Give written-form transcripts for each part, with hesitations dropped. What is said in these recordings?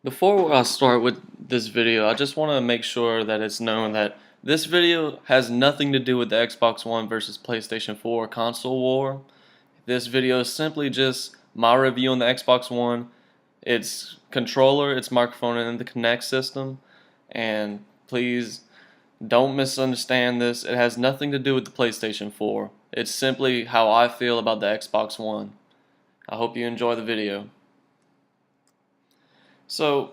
Before I start with this video, I just want to make sure that it's known that this video has nothing to do with the Xbox One versus PlayStation 4 console war. This video is simply just my review on the Xbox One, its controller, its microphone, and the Kinect system. And please don't misunderstand this. It has nothing to do with the PlayStation 4. It's simply how I feel about the Xbox One. I hope you enjoy the video. So,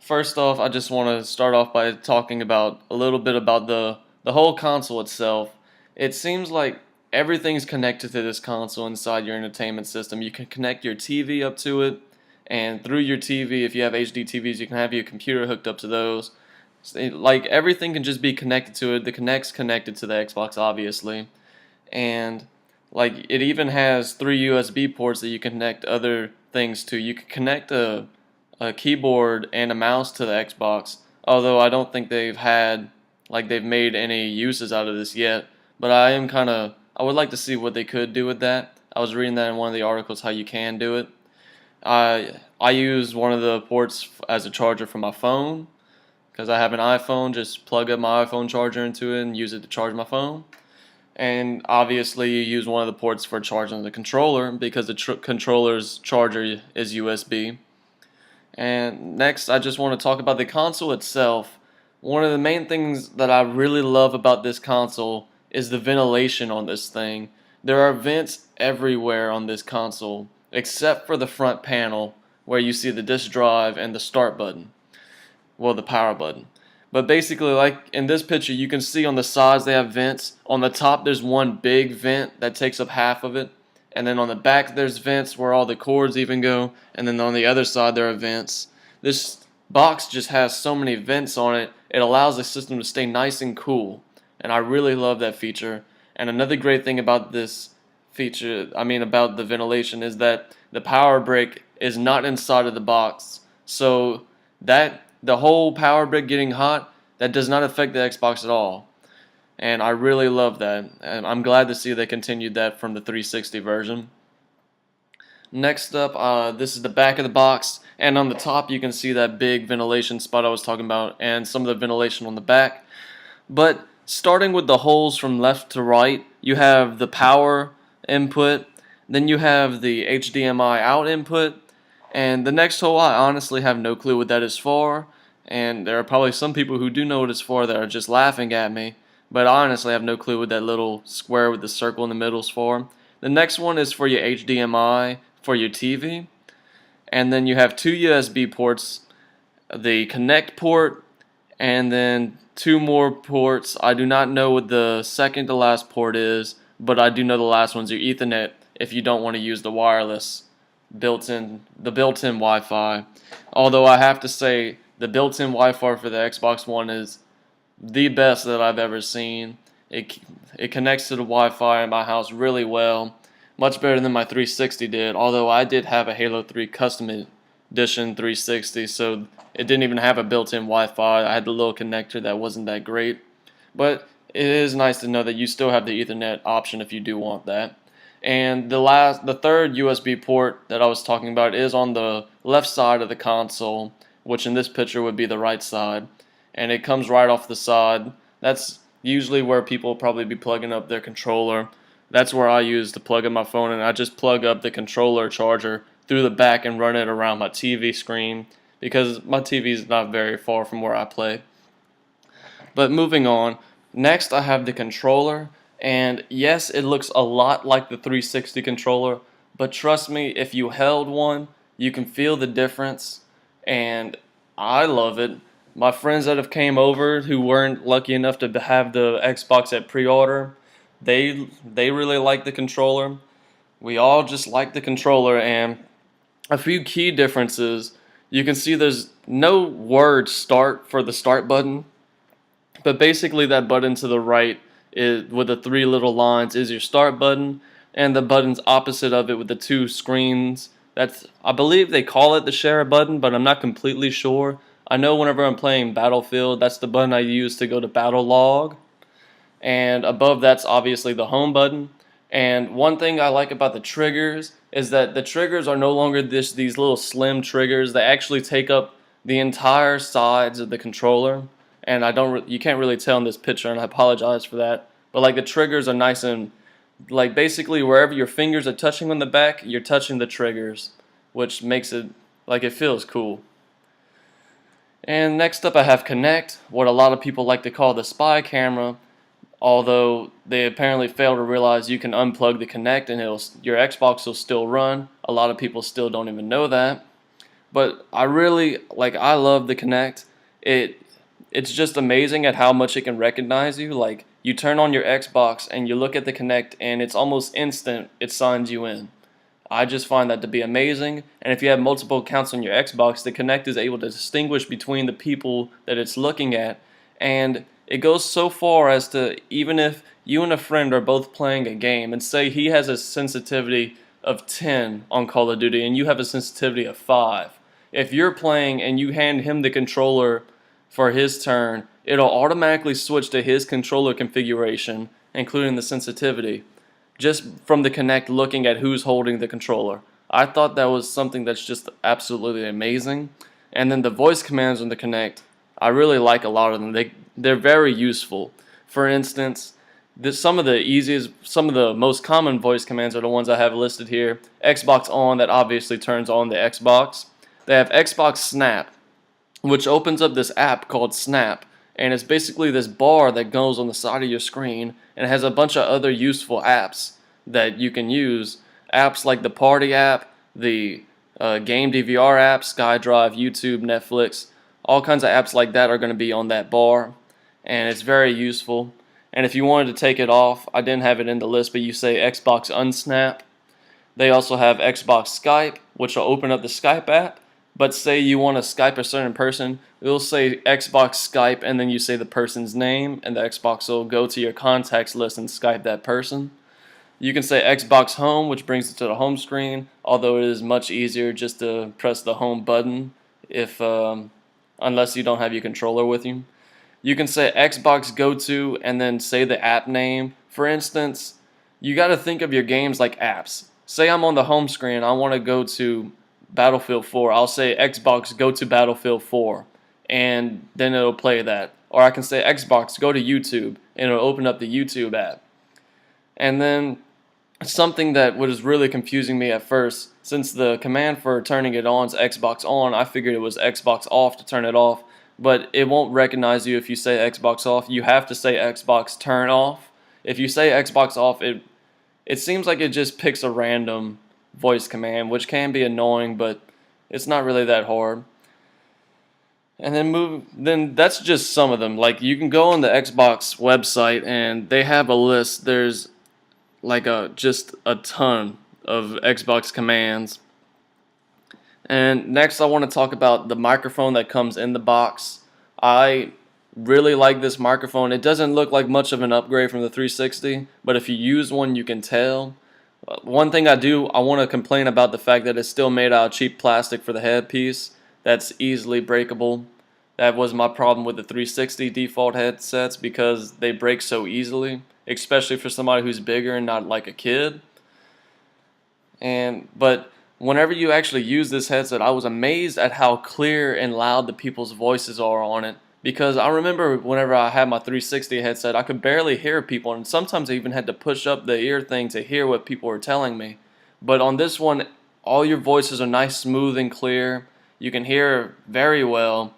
first off, I just want to start off by talking about a little bit about the whole console itself. It seems like everything's connected to this console inside your entertainment system. You can connect your TV up to it, and through your TV, if you have HD TVs, you can have your computer hooked up to those. Like everything can just be connected to it. The Kinect's connected to the Xbox, obviously, and like it even has 3 USB ports that you can connect other things to. You can connect a keyboard and a mouse to the Xbox, although I don't think they've made any uses out of this yet. But I would like to see what they could do with that. I was reading that in one of the articles how you can do it. I use one of the ports as a charger for my phone because I have an iPhone. Just plug up my iPhone charger into it and use it to charge my phone. And obviously you use one of the ports for charging the controller because the controller's charger is USB. And next, I just want to talk about the console itself. One of the main things that I really love about this console is the ventilation on this thing. There are vents everywhere on this console, except for the front panel where you see the disk drive and the start button. Well, the power button. But basically, like in this picture, you can see on the sides they have vents. On the top, there's one big vent that takes up half of it. And then on the back there's vents where all the cords even go, and then on the other side there are vents. This box just has so many vents on it, it allows the system to stay nice and cool, and I really love that feature. And another great thing about this feature, about the ventilation, is that the power brick is not inside of the box, so that the whole power brick getting hot, that does not affect the Xbox at all. And I really love that, and I'm glad to see they continued that from the 360 version. Next up, this is the back of the box, and on the top you can see that big ventilation spot I was talking about, and some of the ventilation on the back. But starting with the holes from left to right, you have the power input, then you have the HDMI out input, and the next hole I honestly have no clue what that is for, and there are probably some people who do know what it's for that are just laughing at me. But I honestly have no clue what that little square with the circle in the middle is for. The next one is for your HDMI for your TV. And then you have 2 USB ports, the Kinect port, and then 2 more ports. I do not know what the second to last port is, but I do know the last one's your Ethernet if you don't want to use the wireless built-in Wi-Fi. Although I have to say the built-in Wi-Fi for the Xbox One is the best that I've ever seen. It connects to the Wi-Fi in my house really well, much better than my 360 did, although I did have a Halo 3 Custom Edition 360, so it didn't even have a built-in Wi-Fi. I had the little connector that wasn't that great, but it is nice to know that you still have the Ethernet option if you do want that. And the third USB port that I was talking about is on the left side of the console, which in this picture would be the right side. And it comes right off the side. That's usually where people will probably be plugging up their controller. That's where I use to plug up my phone, and I just plug up the controller charger through the back and run it around my TV screen because my TV is not very far from where I play. But moving on, next I have the controller, and yes, it looks a lot like the 360 controller, but trust me, if you held one, you can feel the difference, and I love it. My friends that have came over who weren't lucky enough to have the Xbox at pre-order, they really like the controller. We all just like the controller, and a few key differences. You can see there's no word start for the start button, but basically that button to the right is with the 3 little lines is your start button, and the buttons opposite of it with the 2 screens. I believe they call it the share button, but I'm not completely sure. I know whenever I'm playing Battlefield, that's the button I use to go to battle log. And above that's obviously the home button. And one thing I like about the triggers is that the triggers are no longer these little slim triggers. They actually take up the entire sides of the controller, and you can't really tell in this picture, and I apologize for that. But like the triggers are nice and like basically wherever your fingers are touching on the back, you're touching the triggers, which makes it like it feels cool. And next up I have Kinect, what a lot of people like to call the spy camera, although they apparently fail to realize you can unplug the Kinect and your Xbox will still run. A lot of people still don't even know that. But I love the Kinect. It's just amazing at how much it can recognize you. Like you turn on your Xbox and you look at the Kinect and it's almost instant it signs you in. I just find that to be amazing. And if you have multiple accounts on your Xbox, the Kinect is able to distinguish between the people that it's looking at. And it goes so far as to, even if you and a friend are both playing a game and say he has a sensitivity of 10 on Call of Duty and you have a sensitivity of 5, if you're playing and you hand him the controller for his turn, it'll automatically switch to his controller configuration, including the sensitivity, just from the Kinect looking at who's holding the controller. I thought that was something that's just absolutely amazing. And then the voice commands on the Kinect, I really like a lot of them. They're very useful. For instance, some of the most common voice commands are the ones I have listed here. Xbox on, that obviously turns on the Xbox. They have Xbox Snap, which opens up this app called Snap, and it's basically this bar that goes on the side of your screen, and it has a bunch of other useful apps that you can use. Apps like the Party app, the Game DVR app, SkyDrive, YouTube, Netflix, all kinds of apps like that are going to be on that bar, and it's very useful. And if you wanted to take it off, I didn't have it in the list, but you say Xbox Unsnap. They also have Xbox Skype, which will open up the Skype app. But say you want to Skype a certain person, it'll say Xbox Skype, and then you say the person's name, and the Xbox will go to your contacts list and Skype that person. You can say Xbox Home, which brings it to the home screen, although it is much easier just to press the home button unless you don't have your controller with you. You can say Xbox Go To and then say the app name. For instance, you got to think of your games like apps. Say I'm on the home screen, I want to go to Battlefield 4. I'll say Xbox Go to Battlefield 4, and then it'll play that. Or I can say Xbox Go to YouTube, and it'll open up the YouTube app. And then something that was really confusing me at first, since the command for turning it on is Xbox on, I figured it was Xbox off to turn it off, but it won't recognize you if you say Xbox off. You have to say Xbox turn off. If you say Xbox off, it seems like it just picks a random voice command, which can be annoying, but it's not really that hard. And then that's just some of them. Like you can go on the Xbox website and they have a list. There's like just a ton of Xbox commands. And next I want to talk about the microphone that comes in the box. I really like this microphone. It doesn't look like much of an upgrade from the 360, but if you use one you can tell. One thing I want to complain about the fact that it's still made out of cheap plastic for the headpiece. That's easily breakable. That was my problem with the 360 default headsets because they break so easily, especially for somebody who's bigger and not like a kid. But whenever you actually use this headset, I was amazed at how clear and loud the people's voices are on it. Because I remember whenever I had my 360 headset, I could barely hear people, and sometimes I even had to push up the ear thing to hear what people were telling me. But on this one, all your voices are nice, smooth, and clear. You can hear very well,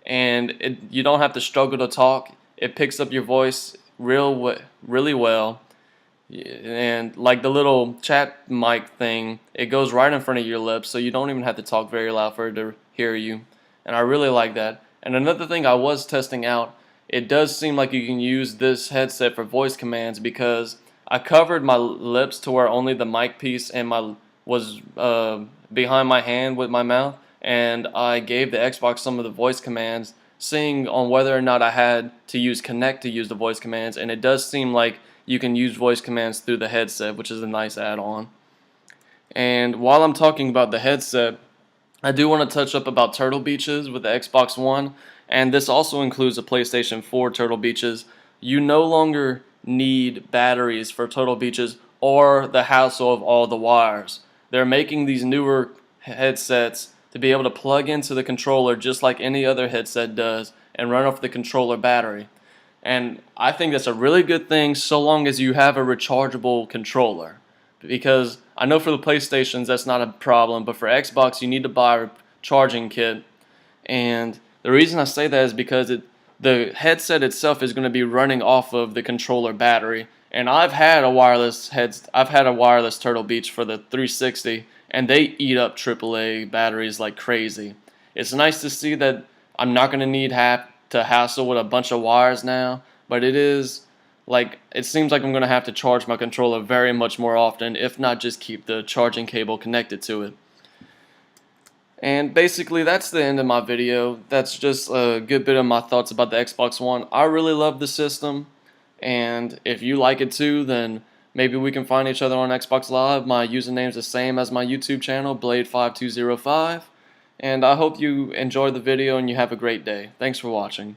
and you don't have to struggle to talk. It picks up your voice really well. And like the little chat mic thing, it goes right in front of your lips, so you don't even have to talk very loud for it to hear you. And I really like that. And another thing I was testing out, it does seem like you can use this headset for voice commands because I covered my lips to where only the mic piece and was behind my hand with my mouth, and I gave the Xbox some of the voice commands, seeing on whether or not I had to use Kinect to use the voice commands, and it does seem like you can use voice commands through the headset, which is a nice add-on. And while I'm talking about the headset, I do want to touch up about Turtle Beaches with the Xbox One, and this also includes the PlayStation 4 Turtle Beaches. You no longer need batteries for Turtle Beaches or the hassle of all the wires. They're making these newer headsets to be able to plug into the controller just like any other headset does and run off the controller battery. And I think that's a really good thing so long as you have a rechargeable controller. Because I know for the PlayStations that's not a problem, but for Xbox you need to buy a charging kit. And the reason I say that is because the headset itself is going to be running off of the controller battery. And I've had a wireless Turtle Beach for the 360, and they eat up AAA batteries like crazy. It's nice to see that I'm not going to need to hassle with a bunch of wires now, but it seems like I'm going to have to charge my controller very much more often, if not just keep the charging cable connected to it. And basically that's the end of my video. That's just a good bit of my thoughts about the Xbox One. I really love the system, and if you like it too, then maybe we can find each other on Xbox Live. My username's the same as my YouTube channel, Blade5205. And I hope you enjoyed the video and you have a great day. Thanks for watching.